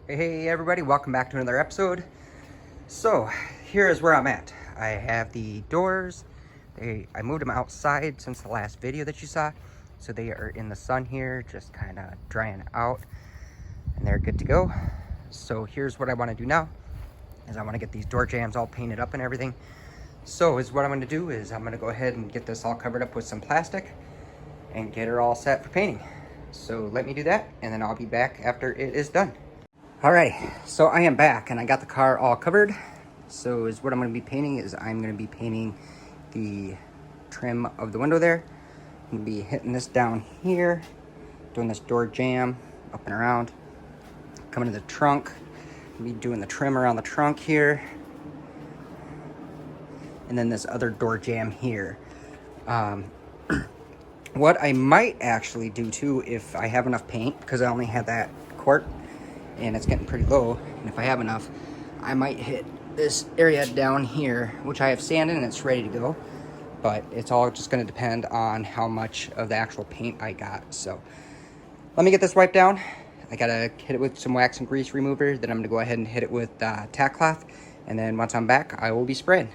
Hey everybody, welcome back to another episode. So here is where I'm at. I have the doors. I moved them outside since the last video that you saw. So they are in the sun here, just kind of drying out, and they're good to go. So here's what I want to do now, is I want to get these door jambs all painted up and everything. So is what I'm going to do is I'm going to go ahead and get this all covered up with some plastic and get her all set for painting. So let me do that, and then I'll be back after it is done. Alrighty, so I am back and I got the car all covered. So is what I'm going to be painting is I'm going to be painting the trim of the window there. I'm going to be hitting this down here, doing this door jamb up and around, coming to the trunk, be doing the trim around the trunk here, and then this other door jamb here. What I might actually do too, if I have enough paint, because I only had that quart and it's getting pretty low, and if I have enough, I might hit this area down here, which I have sand in and it's ready to go, but it's all just going to depend on how much of the actual paint I got. So let me get this wiped down. I gotta hit it with some wax and grease remover, then I'm gonna go ahead and hit it with tack cloth, and then once I'm back I will be spraying.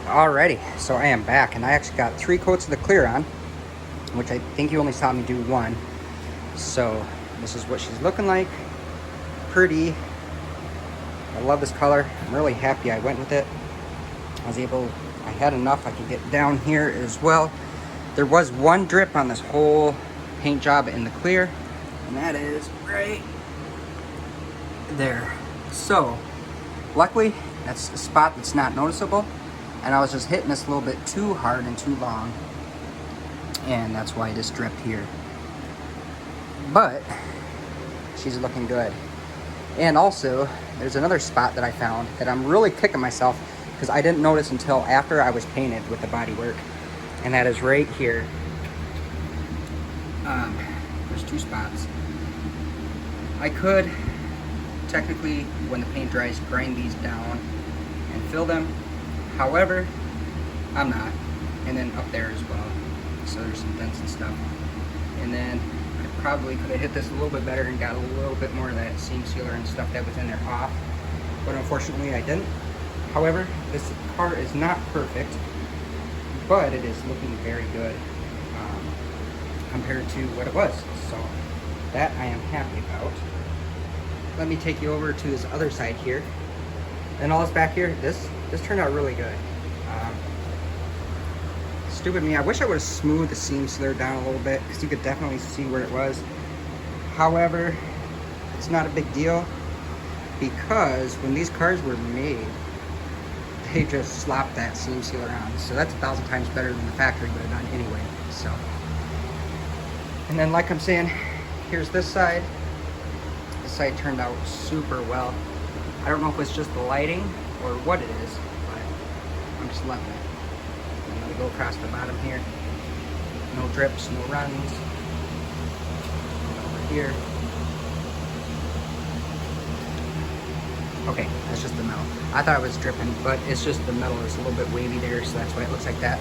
Alrighty, so I am back, and I actually got 3 coats of the clear on, which I think you only saw me do 1. So this is what she's looking like. Pretty. I love this color. I'm really happy I went with it. I had enough I could get down here as well. There was one drip on this whole paint job in the clear, and that is right there. So luckily that's a spot that's not noticeable, and I was just hitting this a little bit too hard and too long, and that's why this dripped here. But she's looking good. And also there's another spot that I found that I'm really kicking myself because I didn't notice until after I was painted with the body work, and that is right here. There's two spots. I could technically, when the paint dries, grind these down and fill them. However, I'm not. And then up there as well. So there's some dents and stuff. And then I probably could have hit this a little bit better and got a little bit more of that seam sealer and stuff that was in there off. But unfortunately I didn't. However, this car is not perfect, but it is looking very good compared to what it was. So that I am happy about. Let me take you over to this other side here. And all this back here, this turned out really good. Stupid me, I wish I would have smoothed the seam sealer down a little bit because you could definitely see where it was. However, it's not a big deal because when these cars were made, they just slapped that seam sealer on. So that's 1,000 times better than the factory would have done anyway. So, and then like I'm saying, here's this side. This side turned out super well. I don't know if it's just the lighting or what it is, but I'm just loving it. I'm gonna go across the bottom here. No drips, no runs. Over here. Okay, that's just the metal. I thought it was dripping, but it's just the metal is a little bit wavy there, so that's why it looks like that.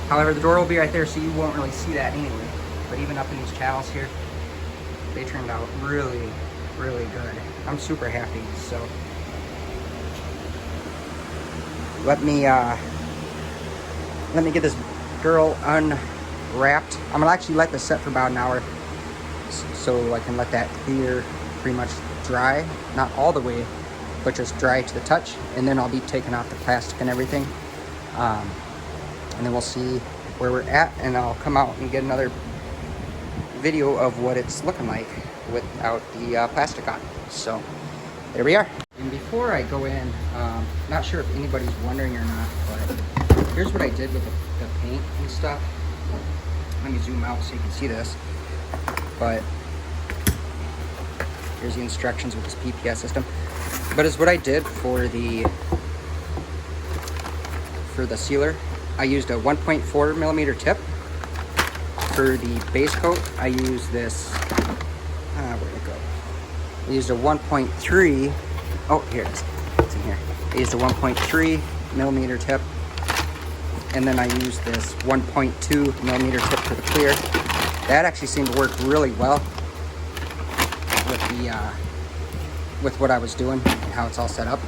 However, the door will be right there, so you won't really see that anyway. But even up in these channels here, they turned out really, really good. I'm super happy. So let me get this girl unwrapped. I'm gonna actually let this set for about an hour so I can let that clear pretty much dry, not all the way, but just dry to the touch, and then I'll be taking off the plastic and everything, and then we'll see where we're at, and I'll come out and get another video of what it's looking like without the plastic on. So there we are. And before I go in, not sure if anybody's wondering or not, but here's what I did with the paint and stuff. Let me zoom out so you can see this. But here's the instructions with this PPS system. But it's what I did for the sealer. I used a 1.4 millimeter tip. For the base coat, I used this, where'd it go? I used a 1.3, oh, here it is, it's in here. I used a 1.3 millimeter tip, and then I used this 1.2 millimeter tip for the clear. That actually seemed to work really well with what I was doing and how it's all set up.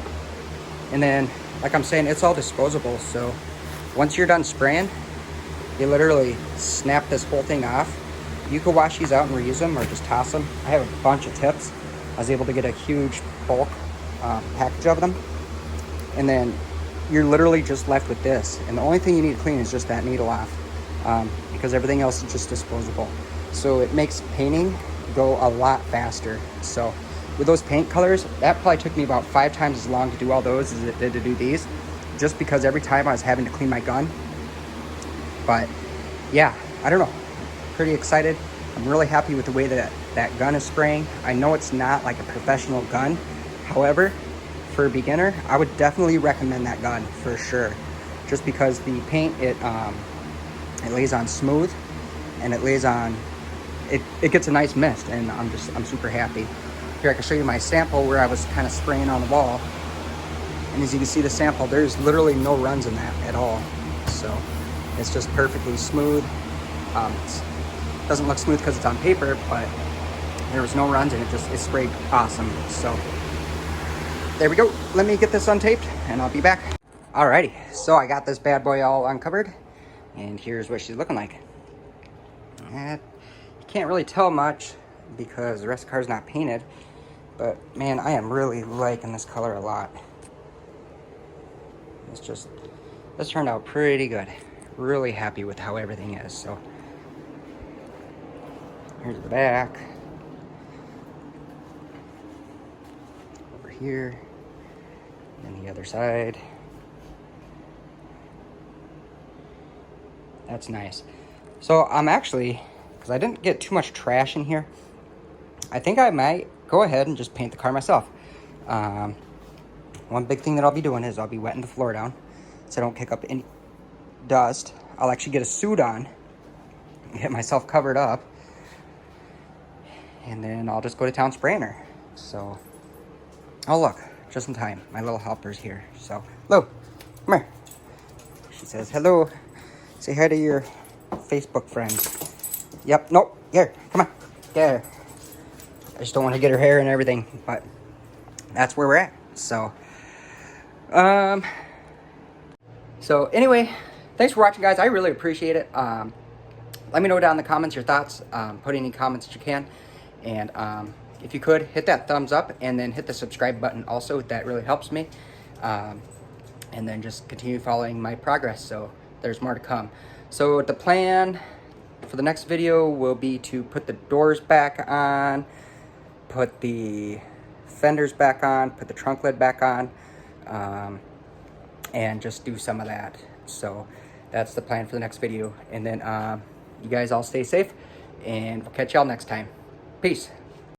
And then, like I'm saying, it's all disposable, so once you're done spraying, you literally snap this whole thing off. You could wash these out and reuse them or just toss them. I have a bunch of tips. I was able to get a huge bulk package of them. And then you're literally just left with this. And the only thing you need to clean is just that needle off, because everything else is just disposable. So it makes painting go a lot faster. So with those paint colors, that probably took me about 5 times as long to do all those as it did to do these, just because every time I was having to clean my gun. But yeah, I don't know, pretty excited. I'm really happy with the way that gun is spraying. I know it's not like a professional gun. However, for a beginner, I would definitely recommend that gun for sure. Just because the paint, it lays on smooth, and it lays on, it gets a nice mist, and I'm super happy. Here, I can show you my sample where I was kind of spraying on the wall. And as you can see the sample, there's literally no runs in that at all. So it's just perfectly smooth. It doesn't look smooth because it's on paper, but there was no runs and it sprayed awesome. So there we go. Let me get this untaped and I'll be back. Alrighty, so I got this bad boy all uncovered, and here's what she's looking like. You can't really tell much because the rest of the car's not painted, but man, I am really liking this color a lot. This turned out pretty good. Really happy with how everything is. So Here's the back. Over here. And the other side. That's nice. So I'm actually, because I didn't get too much trash in here, I think I might go ahead and just paint the car myself. One big thing that I'll be doing is I'll be wetting the floor down so I don't kick up any dust. I'll actually get a suit on, get myself covered up, and then I'll just go to town spraying her. So, oh look, just in time. My little helper's here. So, Lou, come here. She says, hello. Say hi to your Facebook friends. Yep, nope, here, come on, get her. I just don't want to get her hair and everything, but that's where we're at. So, so anyway, thanks for watching, guys. I really appreciate it. Let me know down in the comments your thoughts. Put any comments that you can. And if you could, hit that thumbs up and then hit the subscribe button also. That really helps me. And then just continue following my progress. So there's more to come. So the plan for the next video will be to put the doors back on, put the fenders back on, put the trunk lid back on, and just do some of that. So that's the plan for the next video. And then you guys all stay safe, and we'll catch y'all next time. Peace.